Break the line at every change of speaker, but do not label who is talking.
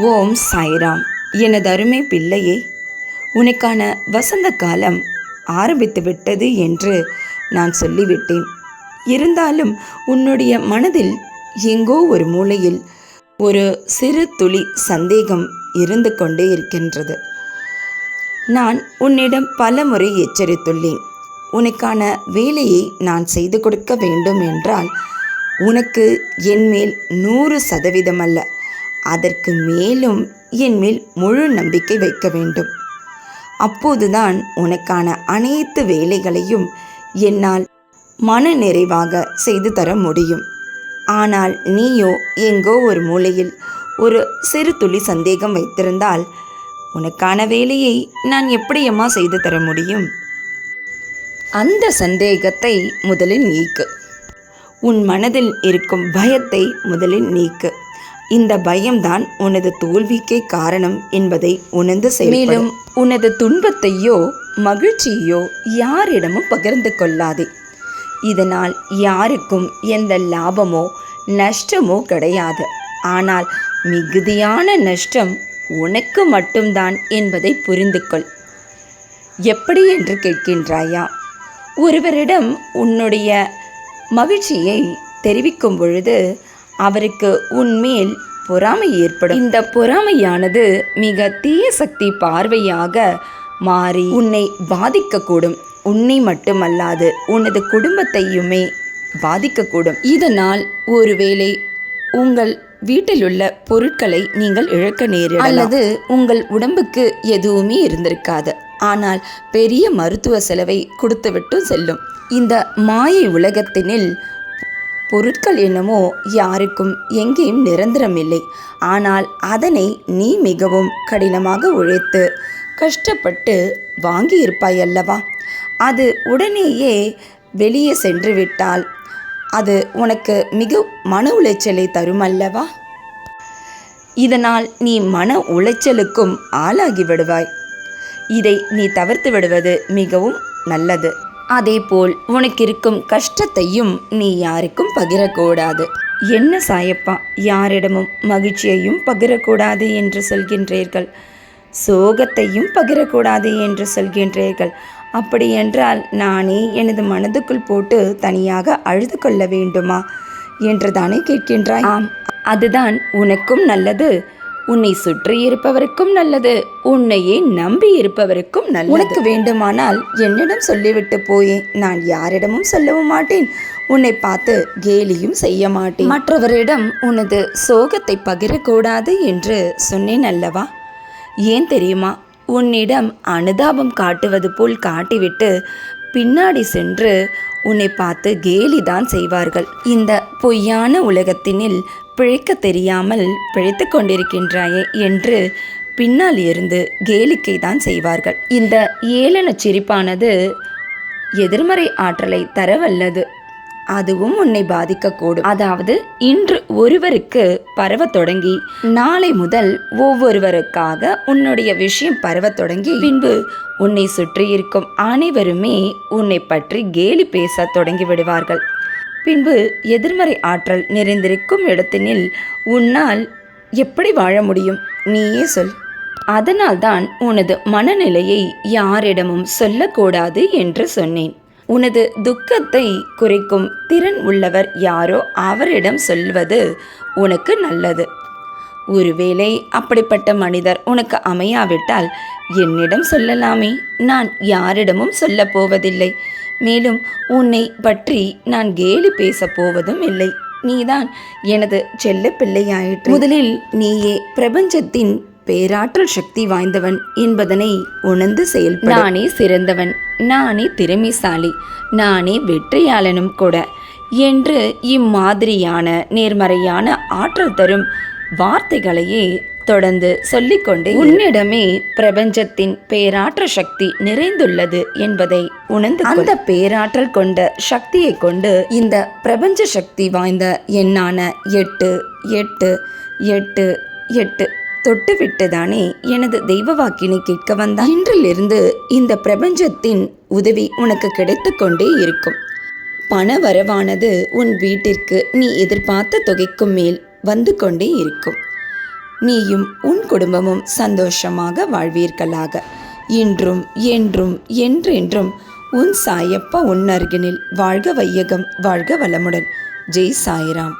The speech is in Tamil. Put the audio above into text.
ஓம் சாய்ராம். எனது அருமை பிள்ளையே, உனக்கான வசந்த காலம் ஆரம்பித்து விட்டது என்று நான் சொல்லிவிட்டேன். இருந்தாலும் உன்னுடைய மனதில் எங்கோ ஒரு மூலையில் ஒரு சிறு துளி சந்தேகம் இருந்து கொண்டே இருக்கின்றது. நான் உன்னிடம் பல முறை எச்சரித்துள்ளேன். உனக்கான வேலையை நான் செய்து கொடுக்க வேண்டும் என்றால் உனக்கு என்மேல் 100% அல்ல, அதற்கு மேலும் என்மேல் முழு நம்பிக்கை வைக்க வேண்டும். அப்போதுதான் உனக்கான அனைத்து வேலைகளையும் என்னால் மன நிறைவாக செய்து தர முடியும். ஆனால் நீயோ எங்கோ ஒரு மூலையில் ஒரு சிறு துளி சந்தேகம் வைத்திருந்தால் உனக்கான வேலையை நான் எப்படியம்மா செய்து தர முடியும்? அந்த சந்தேகத்தை முதலில் நீக்கு. உன் மனதில் இருக்கும் பயத்தை முதலில் நீக்கு. இந்த பயம்தான் உனது தோல்விக்கே காரணம் என்பதை உணர்ந்து செயல்படு. மேலும் உனது துன்பத்தையோ மகிழ்ச்சியோ யாரிடமும் பகிர்ந்து கொள்ளாதே. இதனால் யாருக்கும் எந்த லாபமோ நஷ்டமோ கிடையாது. ஆனால் மிகுதியான நஷ்டம் உனக்கு மட்டும்தான் என்பதை புரிந்து கொள். எப்படி என்று கேட்கின்றாயா? ஒருவரிடம் உன்னுடைய மகிழ்ச்சியை தெரிவிக்கும் பொழுது அவருக்கு உன்மேல் பொறாமை ஏற்படும். இந்த பொறாமையானது மிக தீய சக்தி பார்வையாக மாறி உன்னை பாதிக்கக்கூடும். உன்னை மட்டுமல்லாது உனது குடும்பத்தையுமே பாதிக்கக்கூடும். இதனால் ஒருவேளை உங்கள் வீட்டிலுள்ள பொருட்களை நீங்கள் இழக்க நேரிடலாம். அல்லது உங்கள் உடம்புக்கு எதுவுமே இருந்திருக்காது, ஆனால் பெரிய மருத்துவ செலவை கொடுத்துவிட்டு செல்லும். இந்த மாயை உலகத்தினில் பொருட்கள் என்னமோ யாருக்கும் எங்கேயும் நிரந்தரமில்லை. ஆனால் அதனை நீ மிகவும் கடினமாக உழைத்து கஷ்டப்பட்டு வாங்கியிருப்பாய் அல்லவா? அது உடனேயே வெளியே சென்று விட்டால் அது உனக்கு மிக மன உளைச்சலை தரும் அல்லவா? இதனால் நீ மன உளைச்சலுக்கும் ஆளாகி விடுவாய். இதை நீ தவிர்த்து விடுவது மிகவும் நல்லது. அதேபோல் உனக்கு இருக்கும் கஷ்டத்தையும் நீ யாருக்கும் பகிரக்கூடாது. என்ன சாயப்பா, யாரிடமும் மகிழ்ச்சியையும் பகிரக்கூடாது என்று சொல்கின்றீர்கள், சோகத்தையும் பகிரக்கூடாது என்று சொல்கின்றீர்கள். அப்படி என்றால் நானே எனது மனதுக்குள் போட்டு தனியாக அழுது கொள்ள வேண்டுமா என்று தானே கேட்கின்றாய்? ஆம், அதுதான் உனக்கும் நல்லது, உன்னை சுற்றி இருப்பவருக்கும் நல்லது, உன்னையே நம்பி இருப்பவருக்கும் நல்லது. உனக்கு வேண்டுமானால் என்னிடம் சொல்லிவிட்டு போயே, நான் யாரிடமும் சொல்லவும் மாட்டேன், உன்னை பார்த்து கேலியும் செய்ய மாட்டேன். மற்றவரிடம் உனது சோகத்தை பகிரக்கூடாது என்று சொன்னேன் அல்லவா? ஏன் தெரியுமா? உன்னிடம் அனுதாபம் காட்டுவது போல் காட்டிவிட்டு பின்னாடி சென்று உன்னை பார்த்து கேலிதான் செய்வார்கள். இந்த பொய்யான உலகத்தினில் பிழைக்க தெரியாமல் பிழைத்து கொண்டிருக்கின்றாயே என்று பின்னால் இருந்து கேளிக்கை தான் செய்வார்கள். இந்த ஏளன சிரிப்பானது எதிர்மறை ஆற்றலை தரவல்லது. அதுவும் உன்னை பாதிக்கக்கூடும். அதாவது இன்று ஒருவருக்கு பரவ தொடங்கி நாளை முதல் ஒவ்வொருவருக்காக உன்னுடைய விஷயம் பரவ தொடங்கி பின்பு உன்னை சுற்றி இருக்கும் அனைவருமே உன்னை பற்றி கேலி பேச தொடங்கி விடுவார்கள். பின்பு எதிர்மறை ஆற்றல் நிறைந்திருக்கும் இடத்தினில் உன்னால் எப்படி வாழ முடியும்? நீயே சொல். அதனால்தான் உனது மனநிலையை யாரிடமும் சொல்லக்கூடாது என்று சொன்னேன். உனது துக்கத்தை குறைக்கும் திறன் உள்ளவர் யாரோ அவரிடம் சொல்வது உனக்கு நல்லது. ஒருவேளை அப்படிப்பட்ட மனிதர் உனக்கு அமையாவிட்டால் என்னிடம் சொல்லலாமே, நான் யாரிடமும் சொல்ல போவதில்லை. மேலும் உன்னை பற்றி நான் கேலி பேச போவதும் இல்லை. நீதான் எனது செல்ல பிள்ளையாயிற்று. முதலில் நீயே பிரபஞ்சத்தின் பேராற்றல் சக்தி வாய்ந்தவன் என்பதனை உணர்ந்து செயல்படு. நானே சிறந்தவன், நானே திறமைசாலி, நானே வெற்றியாளனும் கூட என்று இம்மாதிரியான நேர்மறையான ஆற்றல் தரும் வார்த்தைகளையே தொடர்ந்து சொல்லிக்கொண்டே உன்னிடமே பிரபஞ்சத்தின் பேராற்றல் சக்தி நிறைந்துள்ளது என்பதை உணர்ந்து அந்த பேராற்றல் கொண்ட சக்தியை கொண்டு இந்த பிரபஞ்ச சக்தி வாய்ந்த எண்ணான 8 8 8 8 தொட்டுவிட்டுதானே எனது தெய்வ வாக்கினை கேட்க வந்தாய். இன்றிலிருந்து இந்த பிரபஞ்சத்தின் உதவி உனக்கு கிடைத்து கொண்டே இருக்கும். பண வரவானது உன் வீட்டிற்கு நீ எதிர்பார்த்த தொகைக்கும் மேல் வந்து கொண்டே இருக்கும். நீயும் உன் குடும்பமும் சந்தோஷமாக வாழ்வீர்களாக. இன்றும் என்றும் என்றென்றும் உன் சாயப்பா உன் அருகினில். வாழ்க வையகம், வாழ்க வளமுடன். ஜெய் சாய்ராம்.